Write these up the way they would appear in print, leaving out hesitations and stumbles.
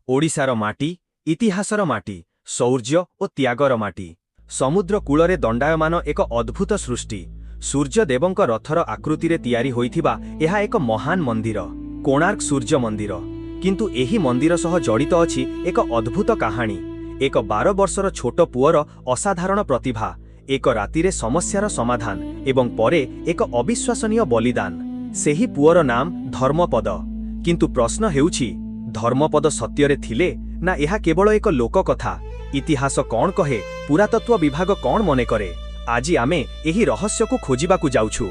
ओडिशार माटी इतिहासर माटी शौर्य और त्यागर माटी समुद्र कूଳରେ दंडायमान एक अद्भुत सृष्टि सूर्यदेवଙ୍କ रथर आकृति तैयारी होइथिबा एहा एक महान मंदिर कोणार्क सूर्य मंदिर किंतु एही मंदिर सह जड़ित अछि एक अद्भुत कहानी एक 12 वर्षर छोट पुअर असाधारण प्रतिभा एक रातिरे समस्यार समाधान एवं परे एक अविश्वसनीय बलिदान सेही पुअर नाम धर्मपद किंतु प्रश्न हेउछि धर्मपद सत्यरे थिले ना एहा केवल एक लोक कथा इतिहास कौन कहे पुरातत्व विभाग कौन मने करे आज आमे एही रहस्य को खोजिबाकू जाउछु।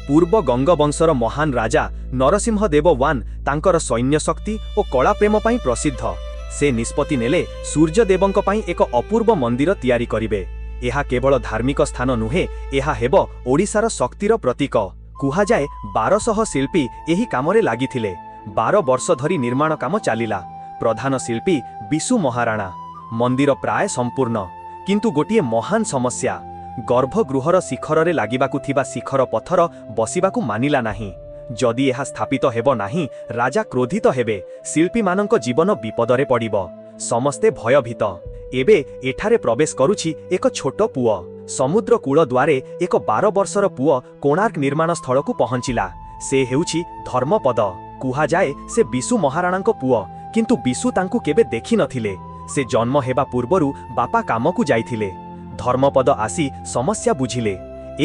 पूर्व गंगवंशर महान राजा नरसिंहदेव वान तांकर सैन्य शक्ति और कला प्रेम पाई प्रसिद्ध से निष्पत्ति नेले सूर्यदेवंक पाई एक अपूर्व मंदिर तैयारी करिवे एहा केवल धार्मिक स्थान नुहे एहा हेबो ओडिशार शक्तिर प्रतीक कुहा जाए 1200 शिल्पी एही कामरे लागिथिले 12 वर्ष धरी निर्माण काम चलिला प्रधान शिल्पी बिशु महाराणा मंदिर प्राय संपूर्ण किंतु गोटिए महान समस्या गर्भगृहर शिखर रे लागिबाकू थिबा शिखर पत्थर बसिबाकू मानिला नाही जदि एहा स्थापित हेबो नाही राजा क्रोधित हेबे शिल्पी मानक जीवन विपदरे पड़िबो समस्ते भयभीत एबे एठारे प्रवेश करुछि एक छोट पुओ समुद्र कूल द्वारे एक 12 वर्षर पुओ कोणार्क निर्माण स्थल को पहुंचिला से हेउछि धर्मपद कुहा जाए से बिशु महाराणांक पुओ किंतु बिशु तांकू केबे देखि नथिले से जन्म हेबा पूर्वरु बापा कामकू जाइथिले धर्मपद आसी समस्या बुझिले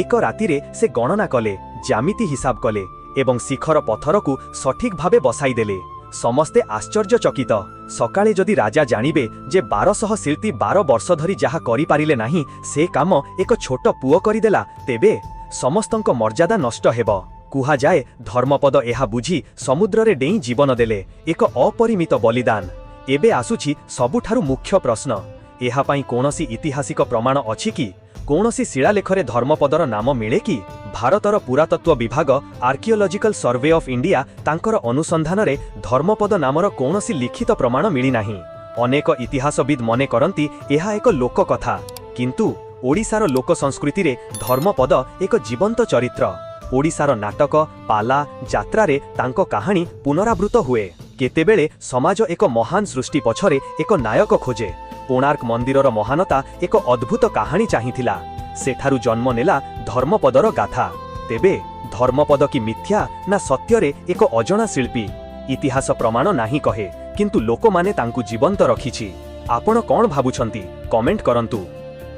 एक रातिरे से गणना कले ज्यामिति हिसाब कले एवं शिखर पत्थर को सठिक भावे बसाई देले समस्ते आश्चर्यचकित सकाळे जदि राजा जानिबे जे 1200 शिल्पी 12 वर्ष धरी जहा करि पारिले नाही से काम एक छोट पुओ करिदेला तेबे समस्तंक मर्यादा नष्ट हेबो कुहा जाए धर्मपद एहा बुझी समुद्र रे डेई जीवन देले एक अपरिमित बलिदान एबे आसुछि सबुठारु मुख्य प्रश्न एहा पाई कोनोसी ऐतिहासिक प्रमाण अछि कि कोनोसी शिलालेखरे धर्मपदर नाम मिले कि भारतर पुरातत्व विभाग आर्कियोलॉजिकल सर्वे ऑफ इंडिया तांकर अनुसंधान रे धर्मपद नामर कोनोसी लिखित प्रमाण मिली नाही अनेक इतिहासविद मने करंती एहा एक लोक कथा किंतु ओडिशार लोक संस्कृति रे धर्मपद एक जीवंत चरित्र ओडिशार नाटक पाला जात्रा रे तांको कहानी पुनरावृत हुए केतेबेले समाज एक महान सृष्टि पछरे एक नायक खोजे कोणार्क मंदिरर महानता एक अद्भुत कहानी चाहिथिला सेठारु जन्म नेला धर्मपदर गाथा तेबे धर्मपद की मिथ्या ना सत्यरे एक अजणा शिल्पी इतिहास प्रमाण नाही कहे किंतु लोक माने तांकू जीवंत रखिछि आपण कोन भाबुछंती कमेंट करंतु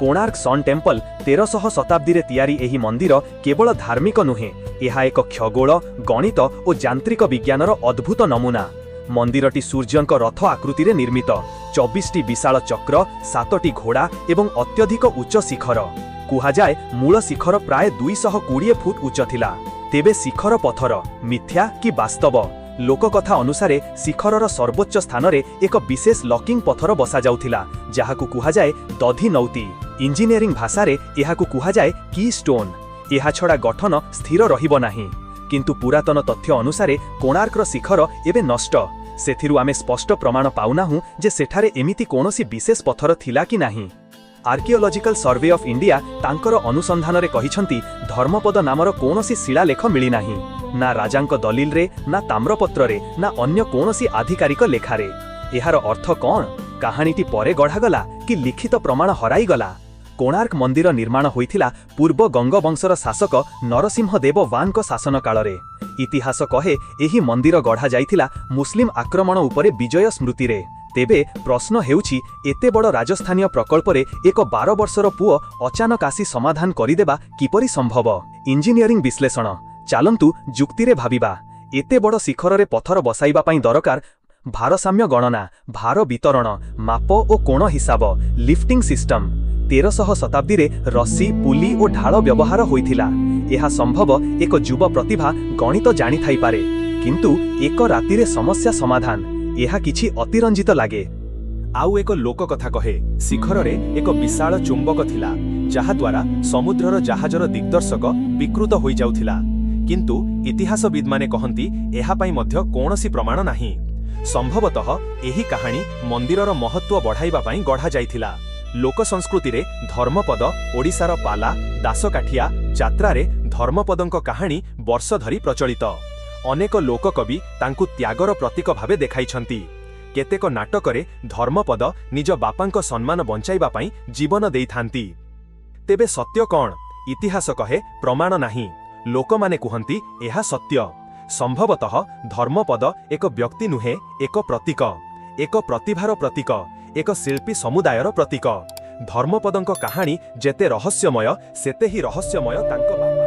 कोणार्क सन टेम्पल 1300 शताब्दी रे तैयारी एही मंदिर केवल धार्मिक नुहे एहा एक खगोल गणित और यांत्रिक विज्ञानर अद्भुत नमूना मंदिरटी सूर्यंक रथ आकृति रे निर्मित 24टी विशाल चक्र 7टी घोड़ा एवं अत्यधिक उच्च शिखर कुहा जाए मूल शिखर प्राय 220 फुट उच्च थिला तेबे शिखर पत्थर मिथ्या कि वास्तव लोककथा अनुसारे शिखरर सर्वोच्च स्थान रे एक विशेष लकिंग पत्थर बसा जाउथिला जाहाकू कुहा जाए दधी नौती इंजीनियरिंग भाषा रे एहाकू कुहा जाए की स्टोन एहा छड़ा गठन स्थिर रहिबो नाही किंतु पुरातन तथ्य अनुसारे कोणार्कर शिखर एबे नष्ट सेथिरु आमे स्पष्ट प्रमाण पाउनाहु जे सेठारे एमिति कोनोसी विशेष पत्थर थिला कि नाही आर्कियोलॉजिकल सर्वे ऑफ इंडिया तांकर अनुसंधान रे कहिसंती धर्मपद नामर कोनोसी शिलालेख मिली नाही ना राजांक दलिल रे ना ताम्रपत्र रे ना अन्य कोनोसी आधिकारिक लेखारे एहार अर्थ कोन कहानीटी परे गढ़ागला कि लिखित प्रमाण हराई गला कोणार्क मंदिर निर्माण होइथिला पूर्व गंगवंशर शासक नरसिंहदेव वान को शासन काल रे इतिहास कहे एही मंदिर गढ़ा जाइथिला मुस्लिम आक्रमण उपरे विजय स्मृति रे तेबे प्रश्न हेउछि एते बड़ राजस्थानीय प्रकल्प रे एक 12 वर्षर पुओ अचानक आसी समाधान करिदेबा किपरि संभव इंजीनियरिंग विश्लेषण चालंतु जुक्ति रे भाबिबा एते बड़ शिखर रे पत्थर बसाइबा पई दरकार भारसाम्य गणना भार वितरण माप और कोण हिसाब लिफ्टिंग सिस्टम 1300 शताब्दी रे रस्सी पुली और ढाल व्यवहार होइथिला एहा संभव एक युवा प्रतिभा गणित जानि थाई पारे किंतु एक राति रे समस्या समाधान एहा किछि अतिरंजित लागे आउ एक लोक कथा कहे शिखर रे एक विशाल चुंबक थिला जहा द्वारा समुद्रर जहाजर दिग्दर्शक विकृत होई जाउथिला किंतु इतिहासविद माने कहंती एहा पई मध्य कोनोसी प्रमाण नाही संभवतः एही कहानी मंदिरर महत्व बढ़ाइबा पई गढ़ा जाइथिला लोक संस्कृति रे धर्मपद ओडिशार पाला दासकाठिया जात्रा रे धर्मपदंक कहानी वर्ष धरी प्रचलित अनेक लोककवि तांकु त्यागर प्रतीक भावे देखाइछंती କେତେକ ନାଟକରେ ଧର୍ମପଦ ନିଜ ବାପାଙ୍କ ସମ୍ମାନ ବଞ୍ଚାଇବା ପାଇଁ ଜୀବନ ଦେଇଥାନ୍ତି। ତେବେ ସତ୍ୟ କ'ଣ? ଇତିହାସ କହେ ପ୍ରମାଣ ନାହିଁ, ଲୋକମାନେ କୁହନ୍ତି ଏହା ସତ୍ୟ। ସମ୍ଭବତଃ ଧର୍ମପଦ ଏକ ବ୍ୟକ୍ତି ନୁହେଁ, ଏକ ପ୍ରତୀକ, ଏକ ପ୍ରତିଭାର ପ୍ରତୀକ, ଏକ ଶିଳ୍ପୀ ସମୁଦାୟର ପ୍ରତୀକ। ଧର୍ମପଦଙ୍କ କାହାଣୀ ଯେତେ ରହସ୍ୟମୟ, ସେତେ ହିଁ ରହସ୍ୟମୟ ତାଙ୍କ ବାପା।